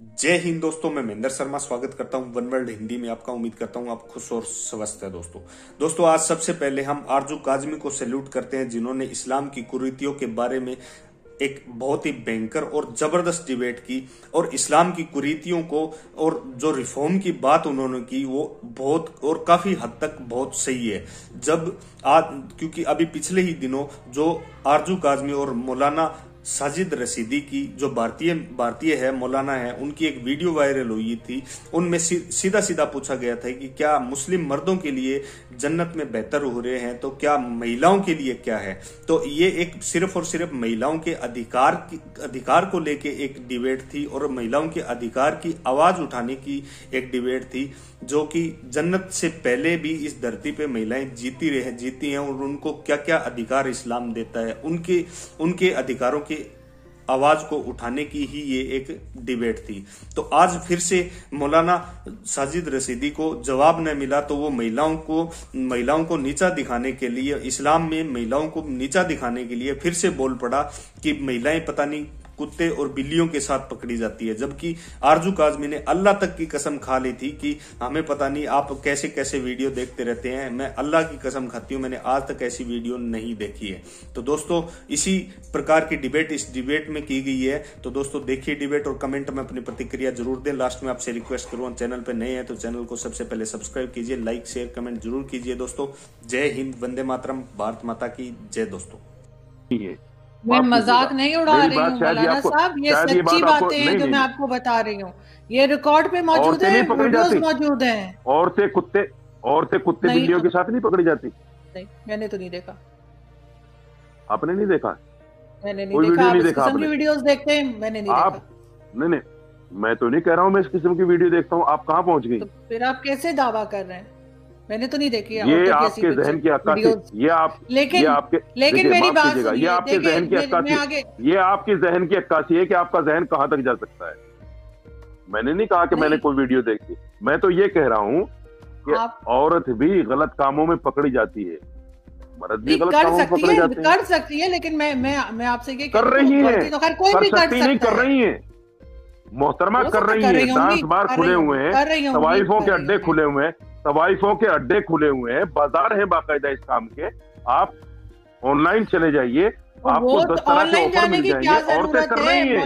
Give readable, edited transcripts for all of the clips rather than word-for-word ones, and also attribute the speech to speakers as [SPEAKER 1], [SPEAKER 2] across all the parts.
[SPEAKER 1] जय हिंद दोस्तों, मैं महेंद्र शर्मा स्वागत करता हूं वन वर्ल्ड हिंदी में आपका। उम्मीद करता हूं आप खुश और स्वस्थ है। दोस्तों आज सबसे पहले हम आरजू काजमी को सैल्यूट करते हैं, जिन्होंने इस्लाम की कुरीतियों के बारे में एक बहुत ही भयंकर और जबरदस्त डिबेट की और इस्लाम की कुरीतियों को और जो रिफॉर्म की बात उन्होंने की वो बहुत और काफी हद तक बहुत सही है। जब आज क्योंकि अभी पिछले ही दिनों जो आरजू काजमी और मौलाना साजिद रशीदी की जो भारतीय है, मौलाना है, उनकी एक वीडियो वायरल हुई थी। उनमें सीधा सीधा पूछा गया था कि क्या मुस्लिम मर्दों के लिए जन्नत में बेहतर हो रहे हैं तो क्या महिलाओं के लिए क्या है। तो ये एक सिर्फ और सिर्फ महिलाओं के अधिकार को लेके एक डिबेट थी और महिलाओं के अधिकार की आवाज उठाने की एक डिबेट थी, जो कि जन्नत से पहले भी इस धरती पे महिलाएं जीती हैं और उनको क्या क्या अधिकार इस्लाम देता है, उनके अधिकारों की आवाज को उठाने की ही ये एक डिबेट थी। तो आज फिर से मौलाना साजिद रशीदी को जवाब न मिला तो वो महिलाओं को नीचा दिखाने के लिए, इस्लाम में महिलाओं को नीचा दिखाने के लिए फिर से बोल पड़ा कि महिलाएं पता नहीं कुत्ते और बिल्लियों के साथ पकड़ी जाती है। जबकि आरजू काजमी ने अल्लाह तक की कसम खा ली थी कि हमें पता नहीं आप कैसे कैसे वीडियो देखते रहते हैं, मैं अल्लाह की कसम खाती हूं, मैंने आज तक ऐसी वीडियो नहीं देखी है। तो दोस्तों इसी प्रकार की डिबेट इस डिबेट में की गई है। तो दोस्तों देखिए डिबेट और कमेंट में अपनी प्रतिक्रिया जरूर दें। लास्ट में आपसे रिक्वेस्ट करूँ, चैनल पर नए हैं तो चैनल को सबसे पहले सब्सक्राइब कीजिए, लाइक शेयर कमेंट जरूर कीजिए। दोस्तों जय हिंद, वंदे मातरम, भारत माता की जय। दोस्तों
[SPEAKER 2] मैं मजाक नहीं उड़ा रही हूँ मौलाना साहब, ये सच्ची बातें हैं जो मैं आपको बता रही हूँ। ये रिकॉर्ड पे मौजूद है, वीडियोस मौजूद हैं।
[SPEAKER 3] औरतें कुत्ते बिल्लियों के साथ नहीं पकड़ी जाती?
[SPEAKER 2] नहीं, मैंने तो नहीं देखा।
[SPEAKER 3] आपने नहीं देखा?
[SPEAKER 2] मैंने नहीं देखा। आप इस किस्म की वीडियोस देखते हैं? मैंने नहीं देखा।
[SPEAKER 3] नहीं, मैं तो नहीं कह रहा हूँ मैं इस किस्म की वीडियो देखता हूँ। आप कहाँ पहुंच गई?
[SPEAKER 2] तो फिर आप कैसे दावा कर रहे हैं? मैंने तो नहीं देखी।
[SPEAKER 3] ये आपके जहन की अक्कासी,
[SPEAKER 2] लेकिन मेरी बात सुनिए,
[SPEAKER 3] ये आपके जहन की अक्कासी, ये आपकी जहन की अक्कासी है कि आपका जहन कहां तक जा सकता है। मैंने नहीं कहा कि मैंने कोई वीडियो देखी, मैं तो ये कह रहा हूँ कि औरत भी गलत कामों में पकड़ी जाती है, मर्द भी गलत कामों में पकड़े जाते हैं।
[SPEAKER 2] कर सकती है, लेकिन मैं आपसे ये
[SPEAKER 3] कर रही है,
[SPEAKER 2] कोई भी
[SPEAKER 3] कर रही है मोहतरमा, कर रही है। 10 बार खुले हुए हैं, तवाइफों के अड्डे खुले हुए हैं, तवाइफों के अड्डे खुले हुए हैं, बाजार है बाकायदा इस काम के। आप ऑनलाइन चले जाइए, आपको 10 तरह के ऑफर मिल जाएंगे। औरतें कर रही हैं,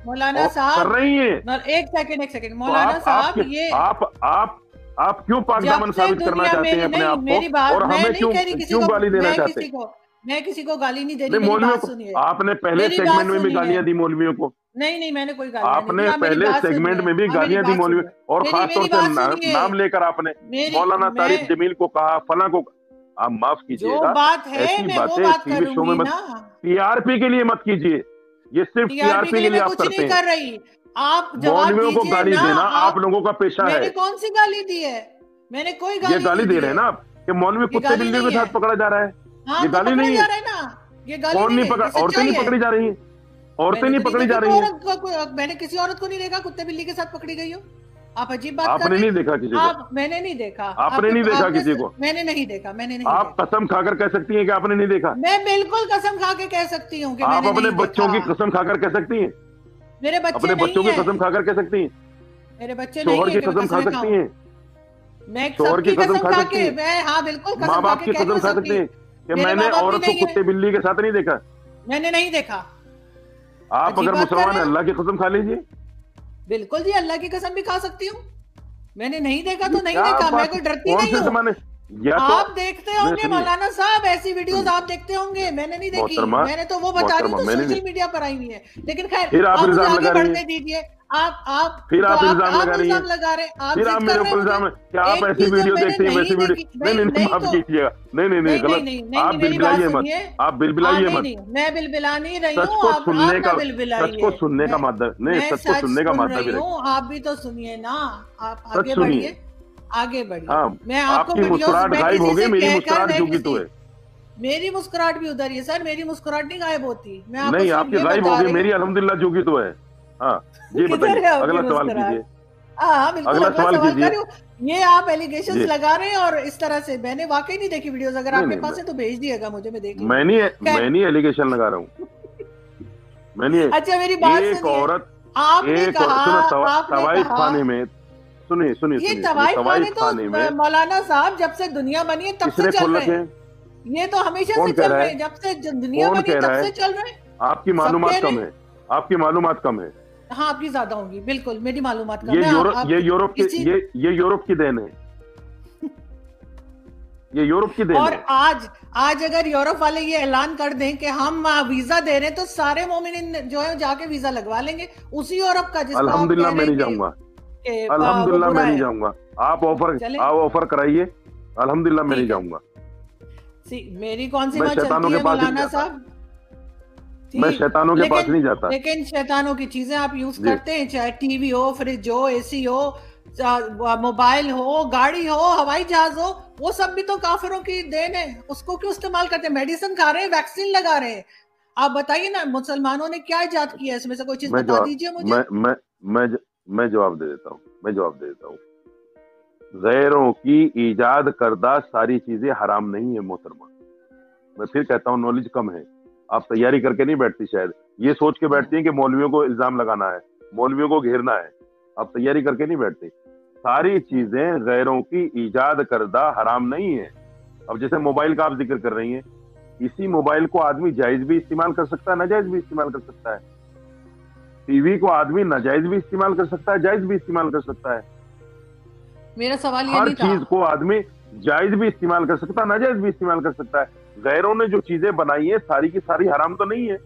[SPEAKER 2] मौलाना साहब
[SPEAKER 3] कर रही हैं।
[SPEAKER 2] एक सेकंड मौलाना साहब, ये
[SPEAKER 3] आप क्यों पाकदामन साबित करना चाहते हैं अपने आप को, और हमें क्यों गाली देना चाहते हैं?
[SPEAKER 2] मैं किसी को गाली नहीं दे रही।
[SPEAKER 3] मौलवियों को आपने पहले सेगमेंट में भी गालियां दी मौलवियों को।
[SPEAKER 2] नहीं, मैंने कोई गाली
[SPEAKER 3] आपने पहले सेगमेंट में भी गालियां दी मौलवी, और खासतौर से नाम लेकर आपने मौलाना तारिक जमील को कहा, फला को। आप माफ कीजिएगा, ऐसी बातें टीवी शो में मत, टीआरपी के लिए मत कीजिए। ये सिर्फ टीआरपी के लिए आप करते हैं।
[SPEAKER 2] आप
[SPEAKER 3] मौलवियों को गाली देना आप लोगों का पेशा है।
[SPEAKER 2] कौन सी गाली दी है? मैंने कोई गाली,
[SPEAKER 3] ये गाली दे रहे हैं ना आप कि मौलवी कुत्ते बिल्ली के साथ पकड़ा जा रहा है। ये गाली नहीं है। कौन नहीं पकड़ा? औरतें नहीं पकड़ी जा रही हैं, औरतें नहीं पकड़ी जा रही हैं।
[SPEAKER 2] मैंने किसी औरत को नहीं देखा कुत्ते बिल्ली के साथ पकड़ी गई हो। आप अजीब बात
[SPEAKER 3] आपने नहीं देखा किसी को?
[SPEAKER 2] मैंने नहीं देखा।
[SPEAKER 3] आपने नहीं देखा किसी को?
[SPEAKER 2] मैंने नहीं देखा।
[SPEAKER 3] आप कसम खाकर कह सकती हैं कि आपने नहीं देखा?
[SPEAKER 2] मैं बिल्कुल कसम खा के कह सकती हूँ कि
[SPEAKER 3] आप अपने बच्चों की कसम खाकर कह सकती हैं?
[SPEAKER 2] मेरे बच्चे
[SPEAKER 3] अपने बच्चों की कसम खाकर कह सकती हैं?
[SPEAKER 2] मेरे बच्चे
[SPEAKER 3] शोहर की कसम खा सकती हैं?
[SPEAKER 2] मैं शोहर की कसम खा सकती हैं? हाँ बिल्कुल।
[SPEAKER 3] माँ बाप की कसम खा सकती हैं कि मैंने औरत को कुत्ते बिल्ली के साथ नहीं देखा?
[SPEAKER 2] मैंने नहीं देखा।
[SPEAKER 3] आप अगर मुसलमान हैं अल्लाह की कसम खा लीजिए।
[SPEAKER 2] बिल्कुल जी, अल्लाह की कसम भी खा सकती हूँ। मैंने नहीं देखा तो नहीं देखा, मैं कोई डरती नहीं हूँ। आप देखते होंगे मौलाना साहब, ऐसी वीडियोस आप देखते होंगे, मैंने नहीं देखी। मैंने तो वो बता रही हूँ सोशल मीडिया पर आई हुई है। लेकिन खैर
[SPEAKER 3] आप इल्जाम लगा रही हैं।
[SPEAKER 2] दीजिए आप
[SPEAKER 3] फिर आप इल्जाम लगा रही हैं,
[SPEAKER 2] फिर आप
[SPEAKER 3] मेरे ऊपर इल्जाम है कि आप ऐसी वीडियो देखते हैं, वैसी वीडियो। नहीं माफ कीजिएगा, नहीं गलत। आप बिलबिलाइए मत, आप बिलबिलाइए मत।
[SPEAKER 2] मैं बिलबिला नहीं रही हूँ।
[SPEAKER 3] सच को सुनने का मादा नहीं, सच को सुनने का मादा भी रही।
[SPEAKER 2] आप भी तो सुनिए ना, आप
[SPEAKER 3] आगे बढ़िए,
[SPEAKER 2] आगे बढ़िए।
[SPEAKER 3] हाँ,
[SPEAKER 2] मैं आपको
[SPEAKER 3] मुस्कुराहट गायब हो गई, मेरी मुस्कुराहट झुकी तो है।
[SPEAKER 2] मेरी मुस्कुराहट भी उधर ही है सर, मेरी मुस्कुराहट नहीं गायब होती। मैं
[SPEAKER 3] नहीं, आपकी गायब हो गई, मेरी अल्हम्दुलिल्लाह झुकी तो है। हाँ जी बताइए, अगला सवाल कीजिए।
[SPEAKER 2] हाँ बिल्कुल,
[SPEAKER 3] अगला सवाल कीजिए।
[SPEAKER 2] ये आप एलिगेशंस लगा रहे हैं और इस तरह से। मैंने वाकई नहीं देखी वीडियोस, अगर आपके पास है तो भेज दिएगा मुझे, मैं देख लूंगा।
[SPEAKER 3] मैं नहीं एलिगेशन लगा रहा हूँ, मैं नहीं।
[SPEAKER 2] अच्छा मेरी बात
[SPEAKER 3] एक औरत
[SPEAKER 2] आपने कहा
[SPEAKER 3] तवाइफ खाने में, सुनिए
[SPEAKER 2] ये तवाइफ खाने तो मौलाना साहब जब से दुनिया बनी है तब से चल रहे हैं, ये तो हमेशा से चल रहे हैं, जब से दुनिया बनी तब से चल रहे हैं।
[SPEAKER 3] आपकी मालूमात कम है, आपकी मालूमात कम है।
[SPEAKER 2] हाँ, आपकी ज्यादा होगी, बिल्कुल मेरी मालूमात कम है।
[SPEAKER 3] ये यूरोप की देन है, ये यूरोप की देन
[SPEAKER 2] और
[SPEAKER 3] है।
[SPEAKER 2] आज अगर यूरोप वाले ये ऐलान कर दें कि हम वीजा दे रहे हैं तो सारे मोमिन जो है जाके वीजा लगवा लेंगे उसी यूरोप का।
[SPEAKER 3] अल्हम्दुलिल्लाह मैं नहीं जाऊंगा, अल्हम्दुलिल्लाह मैं नहीं जाऊंगा। आप ऑफर कराइए, अल्हम्दुलिल्लाह मैं नहीं जाऊंगा।
[SPEAKER 2] मेरी कौन सी बात चलती है मौलाना साहब?
[SPEAKER 3] मैं शैतानों के पास नहीं जाता।
[SPEAKER 2] लेकिन शैतानों की चीजें आप यूज करते हैं, चाहे टीवी हो, फ्रिज हो, एसी हो, मोबाइल हो, गाड़ी हो, हवाई जहाज हो, वो सब भी तो काफिरों की देन है। उसको क्यों इस्तेमाल करते हैं? मेडिसिन खा रहे हैं, वैक्सीन लगा रहे हैं। आप बताइए ना, मुसलमानों ने क्या इजाद किया, इसमें से कोई चीज बता दीजिए मुझे।
[SPEAKER 3] मैं जवाब दे देता हूँ। गैरों की ईजाद करदा सारी चीजें हराम नहीं है मोहतरमा। मैं फिर कहता हूँ, नॉलेज कम है, आप तैयारी करके नहीं बैठती, शायद ये सोच के बैठती हैं कि मौलवियों को इल्जाम लगाना है, मौलवियों को घेरना है। आप तैयारी करके नहीं बैठते। सारी चीजें गैरों की ईजाद करदा हराम नहीं है। अब जैसे मोबाइल का आप जिक्र कर रही हैं, इसी मोबाइल को आदमी जायज भी इस्तेमाल कर सकता है, नाजायज भी इस्तेमाल कर सकता है। टीवी को आदमी नाजायज भी इस्तेमाल कर सकता है, जायज भी इस्तेमाल कर सकता है।
[SPEAKER 2] मेरा सवाल ये
[SPEAKER 3] हर
[SPEAKER 2] नहीं था।
[SPEAKER 3] चीज को आदमी जायज भी इस्तेमाल कर सकता है, नाजायज भी इस्तेमाल कर सकता है। गैरों ने जो चीजें बनाई है सारी की सारी हराम तो नहीं है।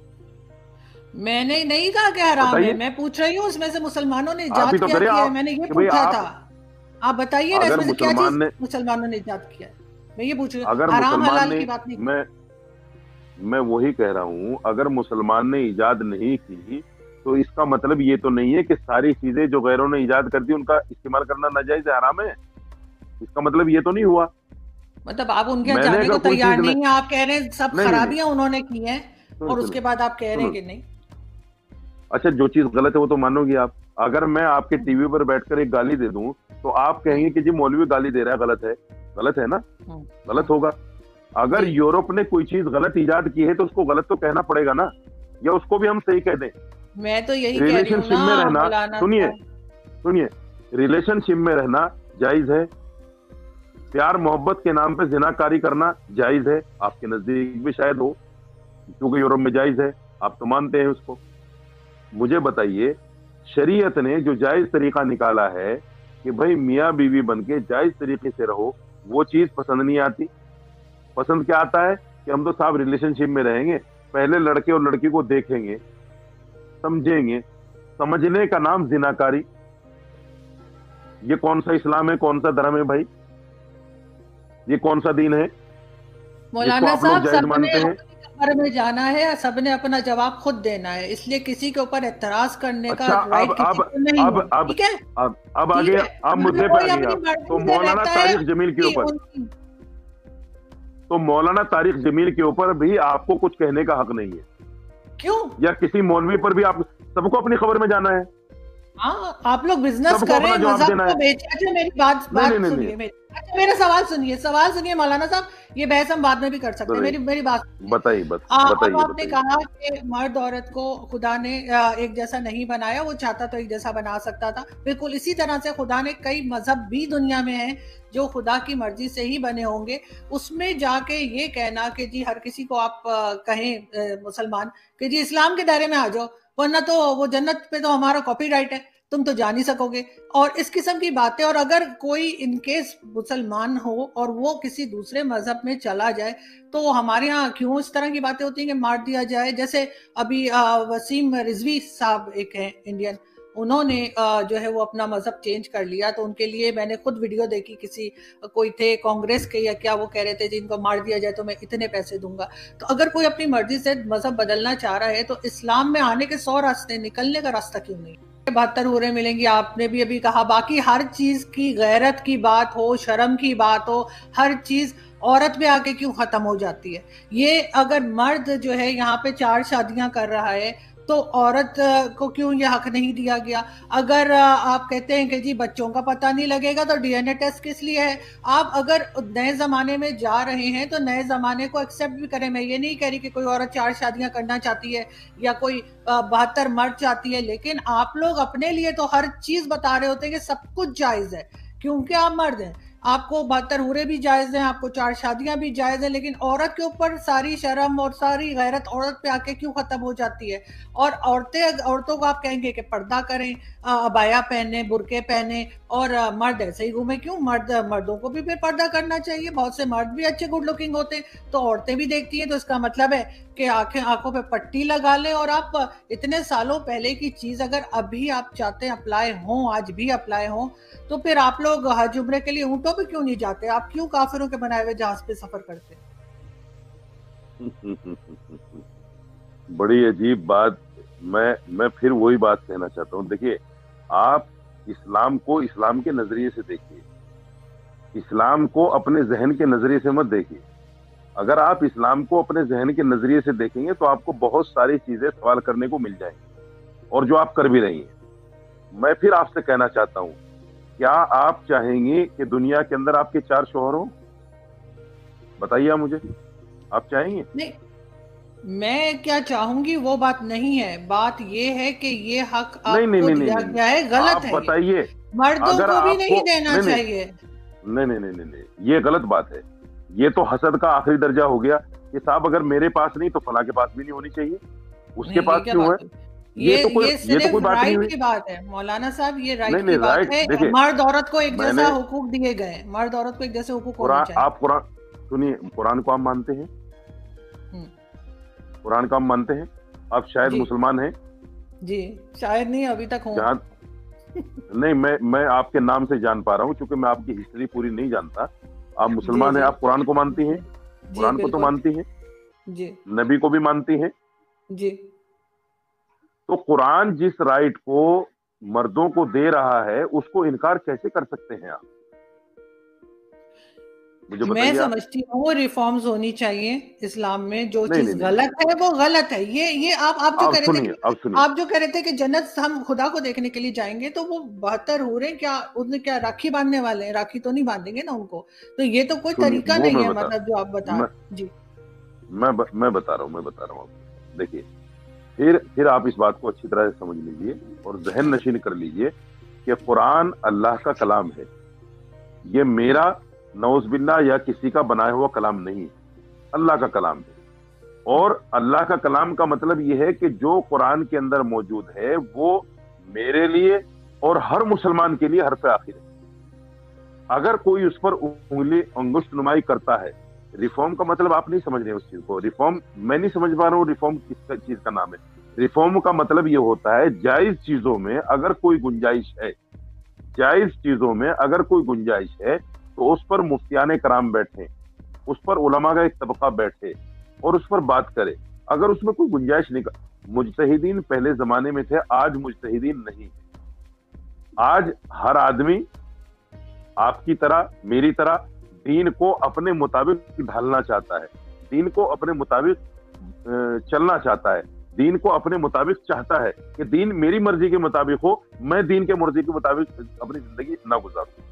[SPEAKER 2] मैंने नहीं कहा कि हराम है, मैं पूछ रही हूँ उसमें से मुसलमानों ने इजाद क्या किया है, मैंने ये पूछा था। आप बताइए ना, इसमें से क्या चीज मुसलमानों ने इजाद किया है, मैं ये पूछ रही हूँ। हराम हलाल की बात नहीं।
[SPEAKER 3] मैं वही कह रहा हूँ, अगर मुसलमान ने इजाद नहीं की तो इसका मतलब ये तो नहीं है कि सारी चीजें जो गैरों ने इजाद कर दी उनका इस्तेमाल करना नाजायज है, हराम है। इसका मतलब ये तो नहीं हुआ।
[SPEAKER 2] मतलब आप उनके जाने को तैयार नहीं है, आप कह रहे हैं सब खराबियां उन्होंने की हैं और उसके बाद आप कह रहे हैं कि नहीं।
[SPEAKER 3] अच्छा, जो चीज गलत है वो तो मानोगे आप। अगर मैं आपके टीवी पर बैठकर एक गाली दे दूं तो आप कहेंगे कि जी मौलवी गाली दे रहा है, गलत है ना, गलत होगा। अगर यूरोप ने कोई चीज गलत इजाद की है तो उसको गलत तो कहना पड़ेगा ना, या उसको भी हम सही कह दें।
[SPEAKER 2] मैं तो यही कह रही हूं ना,
[SPEAKER 3] रिलेशनशिप में रहना, सुनिए, रिलेशनशिप में रहना जायज है। प्यार मोहब्बत के नाम पे जिनाकारी करना जायज है, आपके नजदीक भी शायद हो, क्योंकि यूरोप में जायज है, आप तो मानते हैं उसको। मुझे बताइए, शरीयत ने जो जायज तरीका निकाला है कि भाई मियाँ बीवी बनके जायज तरीके से रहो, वो चीज पसंद नहीं आती। पसंद क्या आता है कि हम तो साहब रिलेशनशिप में रहेंगे, पहले लड़के और लड़की को देखेंगे, समझेंगे। समझने का नाम जिनाकारी। ये कौन सा इस्लाम है, कौन सा धर्म है भाई? ये कौन सा दीन है?
[SPEAKER 2] मौलाना साहब, सबने घर में जाना है, सबने अपना जवाब खुद देना है, इसलिए किसी के ऊपर एतराज करने का राइट किसी को नहीं है। ठीक है,
[SPEAKER 3] अब आगे आप मुद्दे पर आइए। तो मौलाना तारिक जमील के ऊपर, तो मौलाना तारिक जमील के ऊपर भी आपको कुछ कहने का हक नहीं है।
[SPEAKER 2] क्यों? या
[SPEAKER 3] किसी मौलवी पर भी? आप सबको अपनी खबर में जाना है।
[SPEAKER 2] हाँ, आप लोग बिजनेस कर रहे हैं, मजहब को बेच। अच्छा, मेरी बात सुनिए, अच्छा मेरा सवाल सुनिए मौलाना साहब, ये बहस हम बाद में भी कर सकते हैं। मेरी बात बताइए। आपने कहा कि मर्द औरत को खुदा ने एक जैसा नहीं बनाया, वो चाहता तो एक जैसा बना सकता था। बिल्कुल इसी तरह से खुदा ने कई मजहब भी दुनिया में हैं जो खुदा की मर्जी से ही बने होंगे। उसमें जाके ये कहना कि जी हर किसी को आप कहें मुसलमान कि जी इस्लाम के दायरे में आ जाओ, वरना तो वो जन्नत पे तो हमारा कॉपीराइट है, तुम तो जा नहीं सकोगे, और इस किस्म की बातें। और अगर कोई इनकेस मुसलमान हो और वो किसी दूसरे मजहब में चला जाए तो हमारे यहाँ क्यों इस तरह की बातें होती हैं कि मार दिया जाए? जैसे अभी वसीम रिजवी साहब एक हैं इंडियन, उन्होंने जो है वो अपना मजहब चेंज कर लिया, तो उनके लिए मैंने खुद वीडियो देखी, कोई थे कांग्रेस के या क्या, वो कह रहे थे जिनको मार दिया जाए तो मैं इतने पैसे दूंगा। तो अगर कोई अपनी मर्जी से मजहब बदलना चाह रहा है तो इस्लाम में आने के 100 रास्ते, निकलने का रास्ता क्यों नहीं? 72 हुरें मिलेंगी, आपने भी अभी कहा। बाकी हर चीज की, गैरत की बात हो, शर्म की बात हो, हर चीज औरत पे आके क्यों खत्म हो जाती है? ये अगर मर्द जो है यहाँ पे 4 शादियां कर रहा है تو عورت کو کیوں یہ حق نہیں دیا گیا؟ اگر آپ کہتے ہیں کہ جی بچوں کا پتہ نہیں لگے گا تو ڈی این اے ٹیسٹ کس لیے ہے؟ آپ اگر نئے زمانے میں جا رہے ہیں تو نئے زمانے کو ایکسیپٹ بھی کریں. میں یہ نہیں کہہ رہی کہ کوئی عورت 4 شادیاں کرنا چاہتی ہے یا کوئی 72 مرد چاہتی ہے، لیکن آپ لوگ اپنے لیے تو ہر چیز بتا رہے ہوتے ہیں کہ سب کچھ جائز ہے کیونکہ آپ مرد ہیں. آپ کو 72 عورتیں بھی جائز ہیں، آپ کو 4 شادیاں بھی جائز ہیں، لیکن عورت کے اوپر ساری شرم اور ساری غیرت عورت پہ آ کے کیوں ختم ہو جاتی ہے؟ اور عورتوں کو آپ کہیں گے کہ پردہ کریں، عبایا پہنیں، برقعے پہنیں، اور مرد ایسے ہی گھومے کیوں؟ مردوں کو بھی پھر پردہ کرنا چاہیے. بہت سے مرد بھی اچھے گڈ لکنگ ہوتے ہیں تو عورتیں بھی دیکھتی ہیں، تو اس کا مطلب ہے کہ آنکھوں پہ پٹی لگا لیں. اور آپ اتنے سالوں پہلے کی چیز اگر ابھی آپ چاہتے ہیں اپلائی ہوں، آج بھی اپلائی ہوں، تو پھر آپ لوگ حج عمرے کے لیے اونٹوں پہ کیوں نہیں جاتے؟ آپ کیوں کافروں کے بنائے ہوئے جہاز پہ سفر کرتے؟
[SPEAKER 3] بڑی عجیب بات. میں پھر وہی بات کہنا چاہتا ہوں. دیکھیے، آپ اسلام کو اسلام کے نظریے سے دیکھیے، اسلام کو اپنے ذہن کے نظریے سے مت دیکھیے. اگر آپ اسلام کو اپنے ذہن کے نظریے سے دیکھیں گے تو آپ کو بہت ساری چیزیں سوال کرنے کو مل جائیں گی، اور جو آپ کر بھی رہی ہیں. میں پھر آپ سے کہنا چاہتا ہوں، کیا آپ چاہیں گے کہ دنیا کے اندر آپ کے 4 شوہر ہوں؟ بتائیے آپ مجھے، آپ چاہیں گے؟
[SPEAKER 2] نہیں، میں کیا چاہوں گی وہ بات نہیں ہے. بات یہ ہے کہ یہ حق آپ کو دیا گیا ہے، غلط ہے.
[SPEAKER 3] بتائیے،
[SPEAKER 2] مردوں کو بھی نہیں دینا چاہیے.
[SPEAKER 3] نہیں، یہ غلط بات ہے. یہ تو حسد کا آخری درجہ ہو گیا کہ صاحب اگر میرے پاس نہیں تو فلاں کے پاس بھی نہیں ہونی چاہیے، اس کے پاس کیوں ہے؟
[SPEAKER 2] یہ صرف رائٹ کی بات ہے مولانا صاحب، یہ رائٹ کی بات ہے. مرد عورت کو ایک جیسا حقوق دیے گئے، مرد عورت کو ایک جیسے حقوق ہونے چاہیے.
[SPEAKER 3] آپ قرآن سنیے، قرآن کو آپ مانتے ہیں؟ قرآن کو آپ مانتے ہیں؟ آپ شاید مسلمان ہیں؟
[SPEAKER 2] جی شاید نہیں، ابھی تک ہوں.
[SPEAKER 3] نہیں، میں آپ کے نام سے جان پا رہا ہوں چونکہ میں آپ کی ہسٹری پوری نہیں جانتا. آپ مسلمان ہیں، آپ قرآن کو مانتی ہیں؟ قرآن کو تو مانتی ہیں،
[SPEAKER 2] جی
[SPEAKER 3] نبی کو بھی مانتی ہیں.
[SPEAKER 2] جی
[SPEAKER 3] تو قرآن جس رائٹ کو مردوں کو دے رہا ہے اس کو انکار کیسے کر سکتے ہیں آپ؟
[SPEAKER 2] میں سمجھتی ہوں ریفارمز ہونی چاہیے اسلام میں. جو چیز غلط ہے وہ غلط ہے. یہ آپ جو کہہ رہے تھے کہ جنت ہم خدا کو دیکھنے کے لیے جائیں گے، تو وہ 72 حوریں کیا راکھی باندھنے والے ہیں؟ راکھی تو نہیں باندھیں گے نا ان کو. تو یہ تو کوئی طریقہ نہیں ہے، مطلب جو آپ بتا. جی
[SPEAKER 3] میں بتا رہا ہوں آپ. دیکھیے، پھر آپ اس بات کو اچھی طرح سے سمجھ لیجئے اور ذہن نشین کر لیجئے کہ قرآن اللہ کا کلام ہے. یہ میرا نعوذ باللہ یا کسی کا بنایا ہوا کلام نہیں، اللہ کا کلام ہے. اور اللہ کا کلام کا مطلب یہ ہے کہ جو قرآن کے اندر موجود ہے وہ میرے لیے اور ہر مسلمان کے لیے حرف آخر ہے. اگر کوئی اس پر انگشت نمائی کرتا ہے، ریفارم کا مطلب آپ نہیں سمجھ رہے اس چیز کو. ریفارم میں نہیں سمجھ پا رہا ہوں ریفارم کس چیز کا نام ہے. ریفارم کا مطلب یہ ہوتا ہے جائز چیزوں میں اگر کوئی گنجائش ہے، جائز چیزوں میں اگر کوئی گنجائش ہے تو اس پر مفتیان کرام بیٹھے، اس پر علماء کا ایک طبقہ بیٹھے اور اس پر بات کرے. اگر اس میں کوئی گنجائش نہیں، مجتہدین پہلے زمانے میں تھے، آج مجتہدین نہیں ہے. آج ہر آدمی آپ کی طرح میری طرح دین کو اپنے مطابق ڈھالنا چاہتا ہے، دین کو اپنے مطابق چلنا چاہتا ہے، دین کو اپنے مطابق چاہتا ہے کہ دین میری مرضی کے مطابق ہو، میں دین کے مرضی کے مطابق اپنی زندگی نہ گزاروں.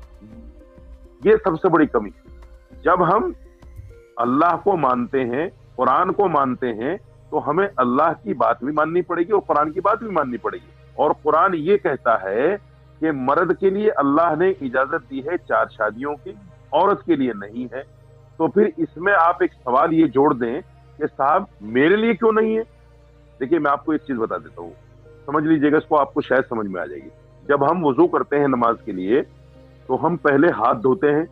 [SPEAKER 3] یہ سب سے بڑی کمی ہے. جب ہم اللہ کو مانتے ہیں، قرآن کو مانتے ہیں، تو ہمیں اللہ کی بات بھی ماننی پڑے گی اور قرآن کی بات بھی ماننی پڑے گی. اور قرآن یہ کہتا ہے کہ مرد کے لیے اللہ نے اجازت دی ہے 4 شادیوں کی، عورت کے لیے نہیں ہے. تو پھر اس میں آپ ایک سوال یہ جوڑ دیں کہ صاحب میرے لیے کیوں نہیں ہے. دیکھیے، میں آپ کو ایک چیز بتا دیتا ہوں، سمجھ لیجئے گا، اس کو آپ کو شاید سمجھ میں آ جائے گی. جب ہم وضو کرتے ہیں نماز کے لیے تو ہم پہلے ہاتھ دھوتے ہیں،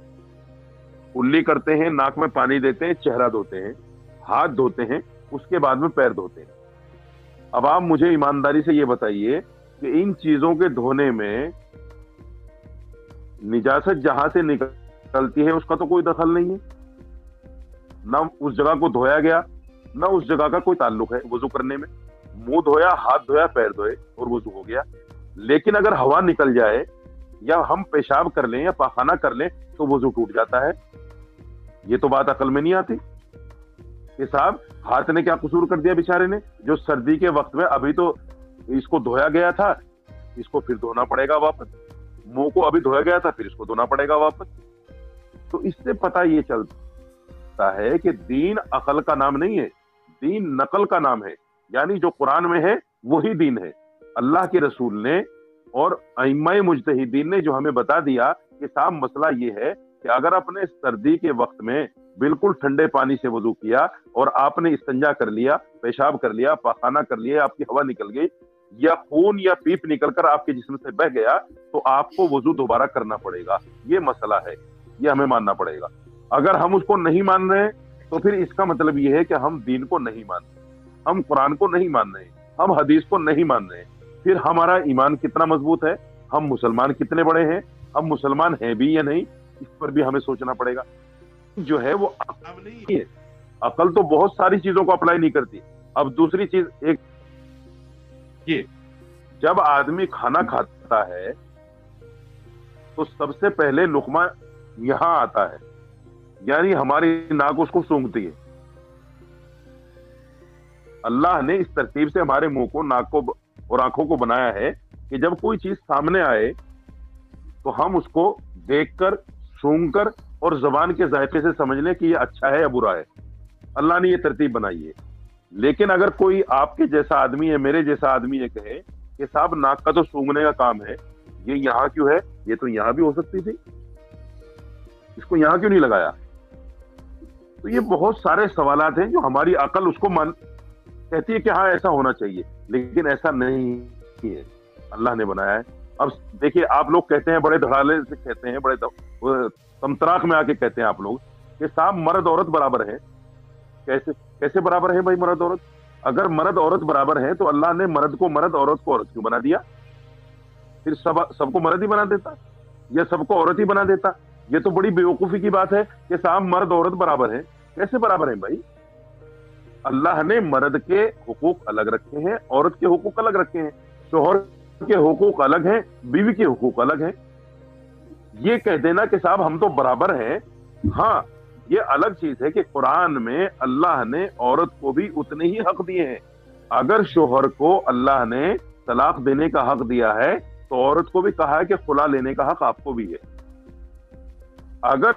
[SPEAKER 3] کلی کرتے ہیں، ناک میں پانی دیتے ہیں، چہرہ دھوتے ہیں، ہاتھ دھوتے ہیں، اس کے بعد میں پیر دھوتے ہیں. اب آپ مجھے ایمانداری سے یہ بتائیے کہ ان چیزوں کے دھونے میں نجاست جہاں سے نکلتی ہے اس کا تو کوئی دخل نہیں ہے، نہ اس جگہ کو دھویا گیا نہ اس جگہ کا کوئی تعلق ہے وضو کرنے میں. منہ دھویا، ہاتھ دھویا، پیر دھوئے اور وضو ہو گیا. لیکن اگر ہوا نکل جائے یا ہم پیشاب کر لیں یا پاخانہ کر لیں تو وضو ٹوٹ جاتا ہے. یہ تو بات عقل میں نہیں آتی. कि साहब हाथ ने क्या कसूर कर दिया बेचारे ने, जो सर्दी के वक्त में, अभी तो इसको धोया गया था, इसको फिर धोना पड़ेगा वापस, मुंह को अभी धोया गया था फिर इसको धोना पड़ेगा वापस। तो इससे पता ये चलता है कि दीन अकल का नाम नहीं है, दीन नकल का नाम है। यानी जो कुरान में है वही दीन है। अल्लाह के रसूल ने और अइम्मा मुज्तहिदीन ने जो हमें बता दिया कि साहब मसला ये है कि अगर अपने सर्दी के वक्त में बिल्कुल ठंडे पानी से वजू किया और आपने इस्तिंजा कर लिया, पेशाब कर लिया, पाखाना कर लिया, आपकी हवा निकल गई या खून या पीप निकलकर आपके जिस्म से बह गया, तो आपको वजू दोबारा करना पड़ेगा। ये मसला है, ये हमें मानना पड़ेगा। अगर हम उसको नहीं मान रहे तो फिर इसका मतलब ये है कि हम दीन को नहीं मान रहे, हम कुरान को नहीं मान रहे, हम हदीस को नहीं मान रहे। फिर हमारा ईमान कितना मजबूत है, हम मुसलमान कितने बड़े हैं, हम मुसलमान हैं भी या नहीं, इस पर भी हमें सोचना पड़ेगा। जो है वो अकल नहीं है, अकल तो बहुत सारी चीजों को अप्लाई नहीं करती। अब दूसरी चीज एक ये, जब आदमी खाना खाता है तो सबसे पहले लुकमा यहां आता है, यानी हमारी नाक उसको सूंघती है। अल्लाह ने इस तरतीब से हमारे मुंह को, नाक को और आंखों को बनाया है कि जब कोई चीज सामने आए तो हम उसको देखकर, सूंघकर और जबान के जायके से समझ लें कि ये अच्छा है या बुरा है। अल्लाह ने ये तरतीब बनाई है। लेकिन अगर कोई आपके जैसा आदमी है, मेरे जैसा आदमी है, कहे कि साहब नाक का तो सूंघने का काम है, ये यहाँ क्यों है, ये तो यहाँ भी हो सकती थी, इसको यहाँ क्यों नहीं लगाया। तो ये बहुत सारे सवालात हैं जो हमारी अकल उसको कहती है कि हाँ ऐसा होना चाहिए, लेकिन ऐसा नहीं है, अल्लाह ने बनाया है। अब देखिए, आप लोग कहते हैं, बड़े धड़ाले से कहते हैं, बड़े तमतराक में आके कहते हैं आप लोग कि साहब मर्द औरत बराबर है। कैसे कैसे बराबर है भाई मर्द औरत? अगर मर्द औरत बराबर है तो अल्लाह ने मर्द को मर्द, औरत को औरत क्यों बना दिया? फिर सबको मर्द ही बना देता या सबको औरत ही बना देता? ये तो बड़ी बेवकूफी की बात है कि साहब मर्द औरत बराबर है। कैसे बराबर है भाई? अल्लाह ने मर्द के हुकूक अलग रखे हैं, औरत के हुकूक अलग रखे हैं, शोहर के हुकूक अलग हैं, बीवी के हुकूक अलग हैं। ये कह देना कि साहब हम तो बराबर हैं, हाँ ये अलग चीज है कि कुरान में अल्लाह ने औरत को भी उतने ही हक दिए हैं। अगर शोहर को अल्लाह ने तलाक देने का हक दिया है तो औरत को भी कहा है कि खुला लेने का हक आपको भी है। अगर